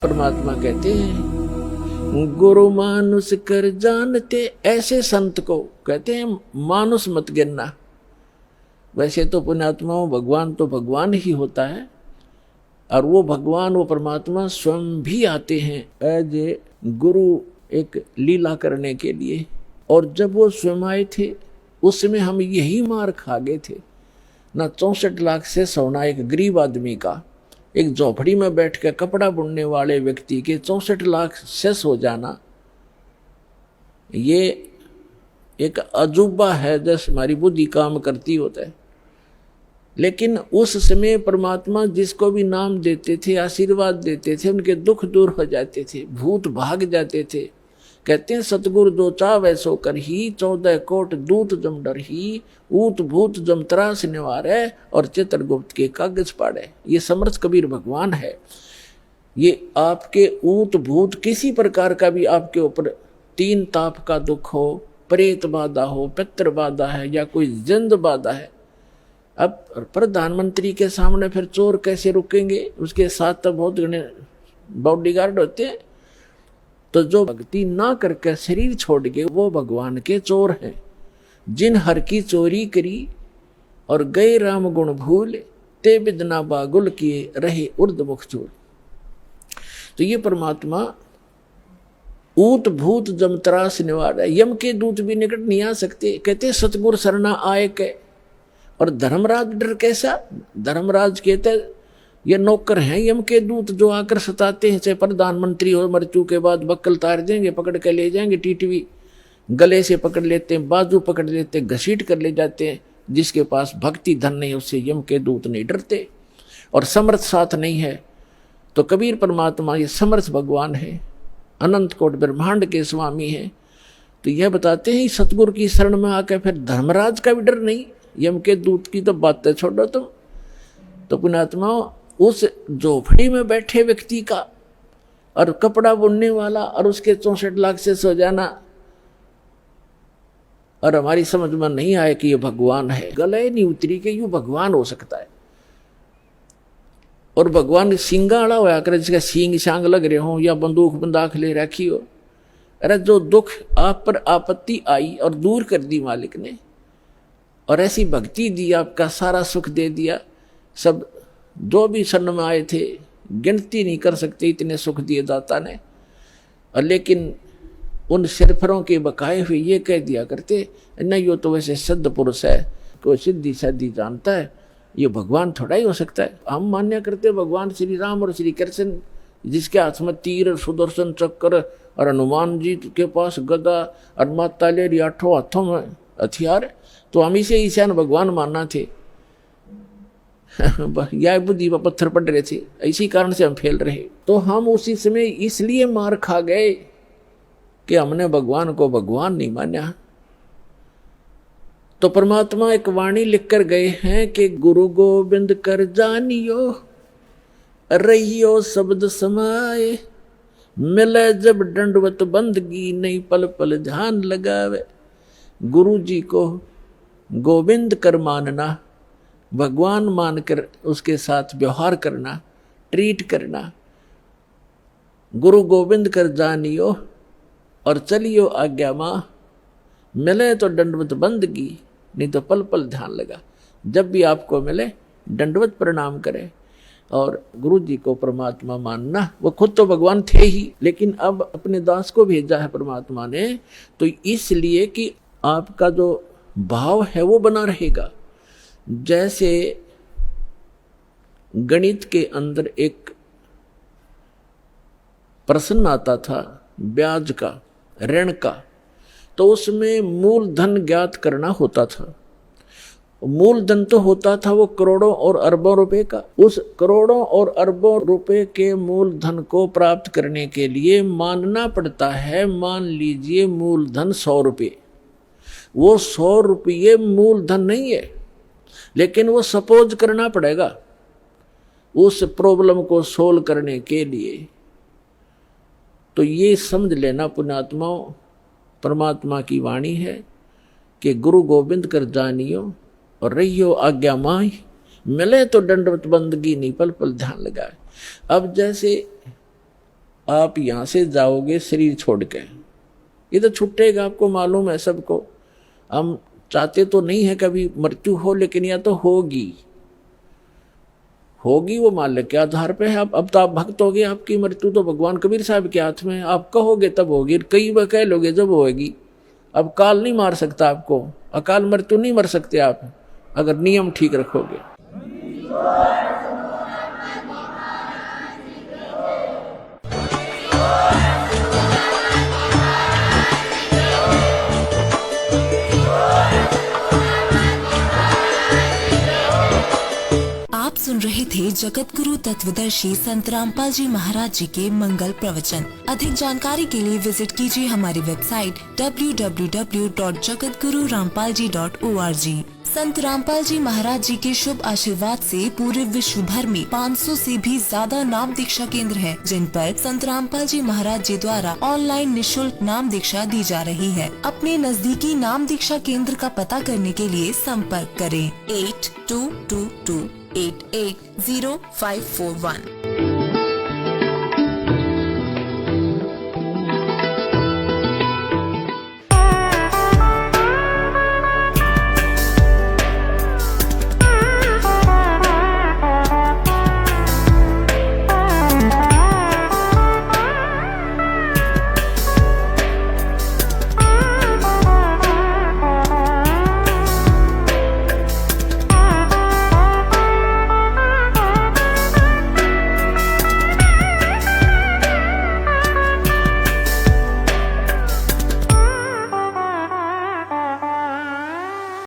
परमात्मा कहते हैं गुरु मानुष कर जानते, ऐसे संत को कहते हैं मानुष मत गिनना। वैसे तो पुण्यात्माओं भगवान तो भगवान ही होता है, और वो भगवान वो परमात्मा स्वयं भी आते हैं एज ए गुरु एक लीला करने के लिए। और जब वो स्वयं आए थे उस समय हम यही मार खा गए थे ना। 64 लाख से सोना एक गरीब आदमी का, एक झोपड़ी में बैठ के कपड़ा बुनने वाले व्यक्ति के 64 लाख सेस हो जाना, ये एक अजूबा है जैसे हमारी बुद्धि काम करती होता है। लेकिन उस समय परमात्मा जिसको भी नाम देते थे, आशीर्वाद देते थे, उनके दुख दूर हो जाते थे, भूत भाग जाते थे। कहते हैं सतगुरु दो चावै सो कर ही, 14 कोट दूत जम डर ही, ऊत भूत जम त्रास निवारे, और चित्रगुप्त के कागज पाड़े। ये समर्थ कबीर भगवान है। ये आपके ऊत भूत किसी प्रकार का भी आपके ऊपर 3 ताप का दुख हो, प्रेत बाधा हो, पितर बाधा है या कोई जिंद बाधा है। अब प्रधानमंत्री के सामने फिर चोर कैसे रुकेंगे? उसके साथ तो बहुत घने बॉडीगार्ड होते हैं। तो जो भक्ति ना करके शरीर छोड़ के वो भगवान के चोर हैं। जिन हर की चोरी करी और गए राम गुण भूल, ते बिदना बागुल किए रहे उर्द मुख चोर। तो ये परमात्मा ऊत भूत जमत्रास निवार है। यम के दूत भी निकट नहीं आ सकते। कहते सतगुर सरना आए के। और धर्मराज डर कैसा? धर्मराज कहते ये नौकर हैं यम के दूत जो आकर सताते हैं। चाहे प्रधानमंत्री हो, मृत्यु के बाद बक्कल तार देंगे, पकड़ के ले जाएंगे, टीटवी गले से पकड़ लेते हैं, बाजू पकड़ लेते हैं, घसीट कर ले जाते हैं। जिसके पास भक्ति धन नहीं उससे यम के दूत नहीं डरते। और समर्थ साथ नहीं है तो कबीर परमात्मा ये समर्थ भगवान है, अनंत कोट ब्रह्मांड के स्वामी हैं। तो यह बताते हैं सतगुरु की शरण में आकर फिर धर्मराज का भी डर नहीं, यम के दूत की तो बातें छोड़ो तुम। तो पुण्यात्मा उस झोपड़ी में बैठे व्यक्ति का और कपड़ा बुनने वाला और उसके 64 लाख से सो जाना, और हमारी समझ में नहीं आए कि ये भगवान है। गले नहीं उतरी कि यूं भगवान हो सकता है। और भगवान सिंगाड़ा होया करे, जिसका सींग शांग लग रहे हो या बंदूक बंदाख ले रखी हो। अरे जो दुख आप पर आपत्ति आई और दूर कर दी मालिक ने, और ऐसी भक्ति दी, आपका सारा सुख दे दिया। सब जो भी शरण में आए थे गिनती नहीं कर सकते इतने सुख दिए दाता ने। और लेकिन उन सिरफरों के बकाए हुए ये कह दिया करते नहीं, यो तो वैसे सिद्ध पुरुष है, कोई सिद्धि साधी जानता है, ये भगवान थोड़ा ही हो सकता है। हम मान्य करते भगवान श्री राम और श्री कृष्ण, जिसके हाथ में तीर, सुदर्शन चक्र, और हनुमान जी के पास गदा, और माता लेरी 8 हाथों में हथियार। तो हम इसे ईशान भगवान मानना थे। यह बुद्धि पर पत्थर पड़ रहे थे, इसी कारण से हम फेल रहे। तो हम उसी समय इसलिए मार खा गए कि हमने भगवान को भगवान नहीं माना। तो परमात्मा एक वाणी लिख कर गए हैं कि गुरु गोविंद कर जानियो, रहियो शब्द समाए, मिले जब दंडवत बंदगी, नहीं पल पल ध्यान लगावे। गुरु जी को गोविंद कर मानना, भगवान मानकर उसके साथ व्यवहार करना, ट्रीट करना। गुरु गोविंद कर जानियो और चलियो आज्ञा माँ, मिले तो दंडवत बंदगी, नहीं तो पल पल ध्यान लगा। जब भी आपको मिले दंडवत प्रणाम करें। और गुरु जी को परमात्मा मानना, वो खुद तो भगवान थे ही, लेकिन अब अपने दास को भेजा है परमात्मा ने, तो इसलिए कि आपका जो भाव है वो बना रहेगा। जैसे गणित के अंदर एक प्रश्न आता था ब्याज का, ऋण का, तो उसमें मूलधन ज्ञात करना होता था। मूलधन तो होता था वो करोड़ों और अरबों रुपए का। उस करोड़ों और अरबों रुपए के मूलधन को प्राप्त करने के लिए मानना पड़ता है, मान लीजिए मूलधन 100 रुपये। वो 100 रुपये मूलधन नहीं है, लेकिन वो सपोज करना पड़ेगा उस प्रॉब्लम को सोल्व करने के लिए। तो ये समझ लेना पुण्यात्माओं, परमात्मा की वाणी है कि गुरु गोविंद कर जानियो और रहियो आज्ञा माही, मिले तो दंडवत बंदगी, नहीं पल पल ध्यान लगाए। अब जैसे आप यहाँ से जाओगे शरीर छोड़ के, ये तो छूटेगा, आपको मालूम है सबको। हम चाहते तो नहीं है कभी मृत्यु हो, लेकिन या तो होगी वो मालिक के आधार पे है। अब तो आप भक्त हो गए, आपकी मृत्यु तो भगवान कबीर साहब के हाथ में है। आप कहोगे तब होगी, कई बार कह लोगे जब होगी। अब काल नहीं मार सकता आपको, अकाल मृत्यु नहीं मर सकते आप, अगर नियम ठीक रखोगे। आप सुन रहे थे जगत गुरु तत्वदर्शी संत रामपाल जी महाराज जी के मंगल प्रवचन। अधिक जानकारी के लिए विजिट कीजिए हमारी वेबसाइट www.jagatgururampalji.org। संत रामपाल जी महाराज जी के शुभ आशीर्वाद से पूरे विश्व भर में 500 से भी ज्यादा नाम दीक्षा केंद्र हैं, जिन पर संत रामपाल जी महाराज जी द्वारा ऑनलाइन निशुल्क नाम दीक्षा दी जा रही है। अपने नजदीकी नाम दीक्षा केंद्र का पता करने के लिए संपर्क करें 8222880541।